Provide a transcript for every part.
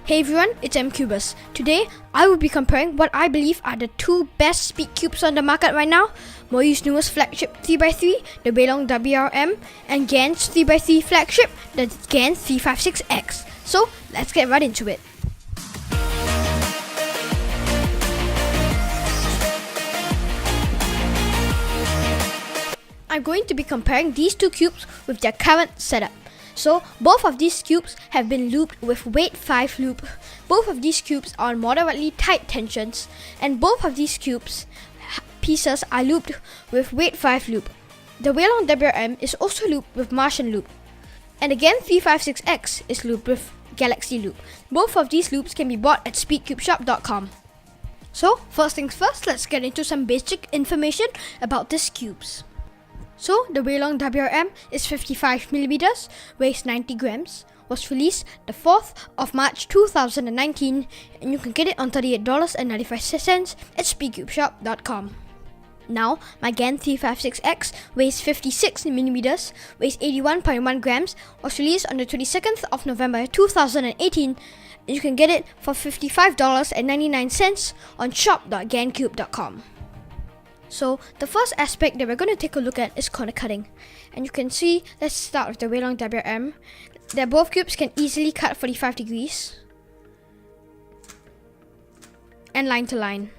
Hey everyone, it's Cuberzz. Today, I will be comparing what I believe are the two best speed cubes on the market right now. Moyu's newest flagship 3x3, the Weilong WRM, and Gann's 3x3 flagship, the Gann 356X. So, let's get right into it. I'm going to be comparing these two cubes with their current setup. So, both of these cubes have been looped with weight 5 loop. Both of these cubes are on moderately tight tensions, and both of these cubes pieces are looped with weight 5 loop. The Weilong WRM is also looped with Martian loop, and the Gann 356X is looped with Galaxy loop. Both of these loops can be bought at speedcubeshop.com. So, first things first, let's get into some basic information about these cubes. So, the Weilong WRM is 55mm, weighs 90 grams, was released the 4th of March 2019, and you can get it on $38.95 at speedcubeshop.com. Now, my Gann 356X weighs 56mm, weighs 81.1 grams, was released on the 22nd of November 2018, and you can get it for $55.99 on shop.ganncube.com. So, the first aspect that we're going to take a look at is corner cutting. And you can see, let's start with the Weilong WRM. That both cubes can easily cut 45 degrees. And line to line.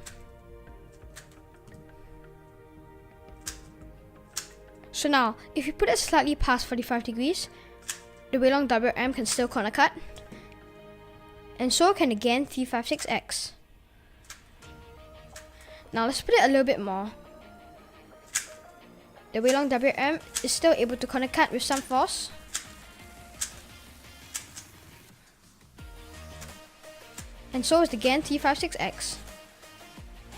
So now, if you put it slightly past 45 degrees, the Weilong WRM can still corner cut. And so can the Gann 356X. Now let's put it a little bit more. The Weilong WRM is still able to corner cut with some force. And so is the Gann 356X.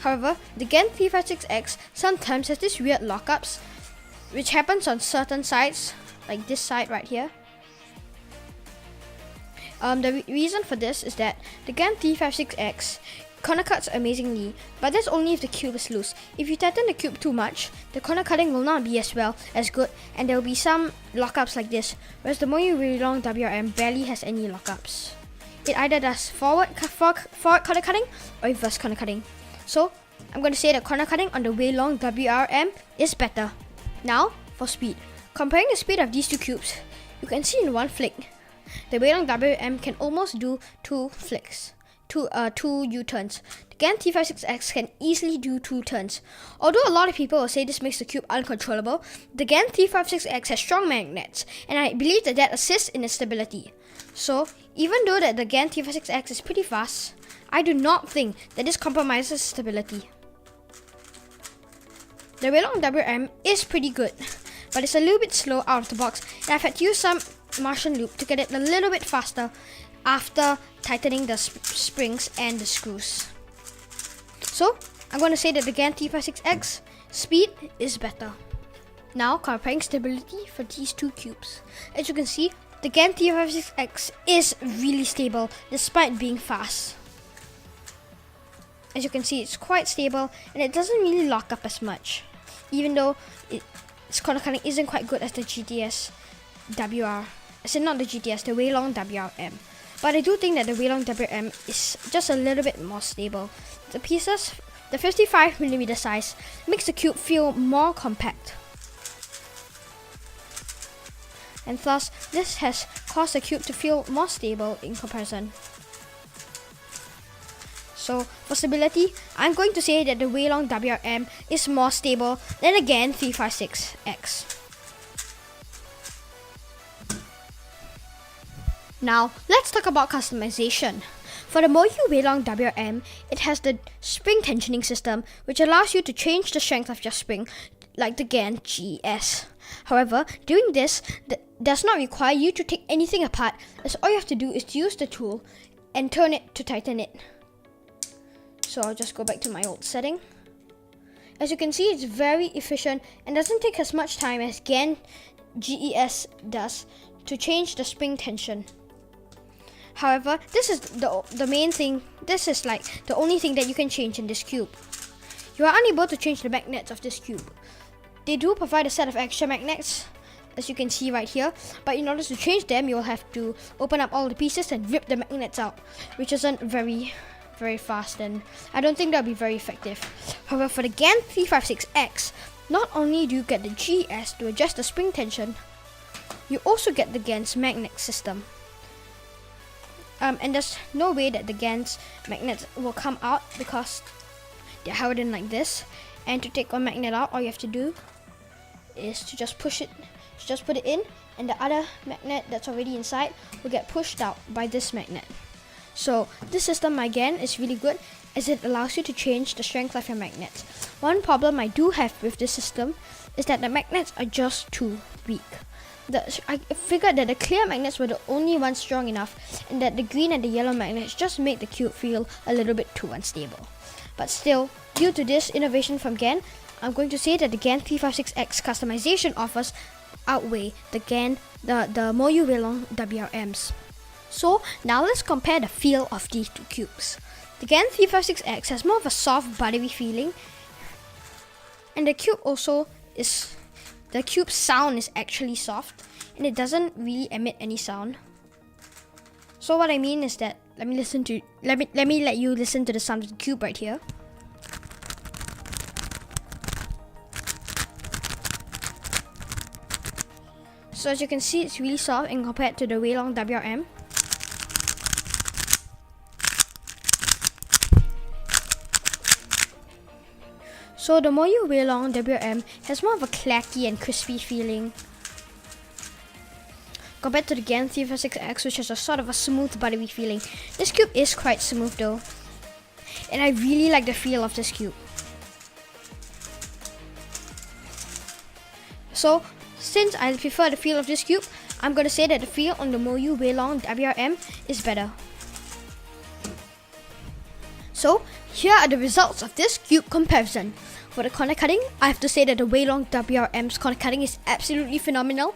However, the Gann 356X sometimes has these weird lockups, which happens on certain sides, like this side right here. The reason for this is that the Gann 356X corner cuts amazingly, but that's only if the cube is loose. If you tighten the cube too much, the corner cutting will not be as good, and there will be some lockups like this, whereas the Moyu Weilong WRM barely has any lockups. It either does forward corner cutting or reverse corner cutting. So, I'm going to say that corner cutting on the Weilong WRM is better. Now, for speed. Comparing the speed of these two cubes, you can see in one flick, the Weilong WRM can almost do two flicks. Two U-turns. The Gann 356X can easily do 2 turns. Although a lot of people will say this makes the cube uncontrollable, the Gann 356X has strong magnets, and I believe that assists in its stability. So, even though that the Gann 356X is pretty fast, I do not think that this compromises stability. The Weilong WRM is pretty good, but it's a little bit slow out of the box, and I've had to use some Martian loop to get it a little bit faster after tightening the springs and the screws. So, I'm going to say that the Gann 356X speed is better. Now, comparing stability for these two cubes. As you can see, the Gann 356X is really stable despite being fast. As you can see, it's quite stable and it doesn't really lock up as much, even though its corner cutting isn't quite good as the GTS WR. As in, not the GTS, the Weilong WRM. But I do think that the Weilong WRM is just a little bit more stable. The pieces, the 55mm size, makes the cube feel more compact. And thus, this has caused the cube to feel more stable in comparison. So, for stability, I'm going to say that the Weilong WRM is more stable than the Gann 356X. Now, let's talk about customization. For the Moyu Weilong WRM, it has the spring tensioning system, which allows you to change the strength of your spring, like the Gann GS. However, doing this does not require you to take anything apart, as all you have to do is to use the tool and turn it to tighten it. So I'll just go back to my old setting. As you can see, it's very efficient and doesn't take as much time as Gann GES does to change the spring tension. However, this is the main thing. This is like the only thing that you can change in this cube. You are unable to change the magnets of this cube. They do provide a set of extra magnets as you can see right here. But in order to change them, you'll have to open up all the pieces and rip the magnets out, which isn't very fast, and I don't think that'll be very effective. However, for the GAN 356X, not only do you get the GS to adjust the spring tension, you also get the GAN's magnet system. And there's no way that the GAN's magnets will come out because they're held in like this. And to take one magnet out, all you have to do is to just push it, just put it in, and the other magnet that's already inside will get pushed out by this magnet. So this system again is really good as it allows you to change the strength of your magnets. One problem I do have with this system is that the magnets are just too weak. I figured that the clear magnets were the only ones strong enough, and that the green and the yellow magnets just made the cube feel a little bit too unstable. But still, due to this innovation from GAN, I'm going to say that the GAN 356X customization offers outweigh the Moyu Weilong WRMs. So now let's compare the feel of these two cubes. The GAN 356X has more of a soft, buttery feeling, and the cube's sound is actually soft, and it doesn't really emit any sound. So what I mean is that let me let you listen to the sound of the cube right here. So as you can see, it's really soft and compared to the Weilong WRM. So the Moyu Weilong WRM has more of a clacky and crispy feeling compared to the GAN 356X, which has a sort of a smooth, buttery feeling. This cube is quite smooth though, and I really like the feel of this cube. So since I prefer the feel of this cube, I'm going to say that the feel on the Moyu Weilong WRM is better. So here are the results of this cube comparison. For the corner cutting, I have to say that the Weilong WRM's corner cutting is absolutely phenomenal.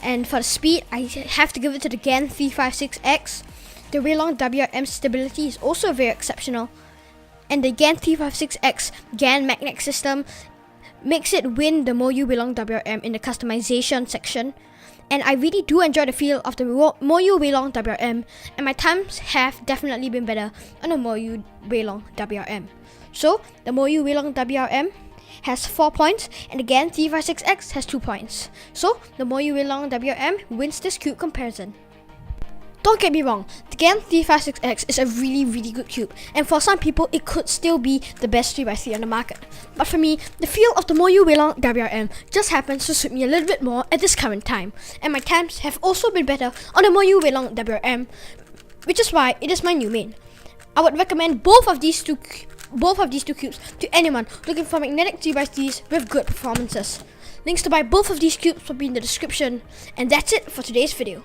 And for the speed, I have to give it to the GAN 356X. The Weilong WRM stability is also very exceptional. And the GAN 356X GAN magnet system makes it win the Moyu Weilong WRM in the customization section. And I really do enjoy the feel of the Moyu Weilong WRM, and my times have definitely been better on the Moyu Weilong WRM. So the Moyu Weilong WRM has 4 points, and the GAN 356X has 2 points. So the Moyu Weilong WRM wins this cube comparison. Don't get me wrong, the GAN 356X is a really good cube, and for some people it could still be the best 3x3 on the market. But for me, the feel of the Moyu Weilong WRM just happens to suit me a little bit more at this current time, and my times have also been better on the Moyu Weilong WRM, which is why it is my new main. I would recommend both of these two cubes to anyone looking for magnetic 3x3s with good performances. Links to buy both of these cubes will be in the description, and that's it for today's video.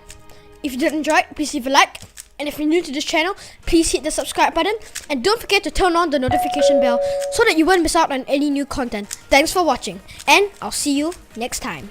If you did enjoy it, please leave a like, and if you're new to this channel, please hit the subscribe button, and don't forget to turn on the notification bell so that you won't miss out on any new content. Thanks for watching, and I'll see you next time.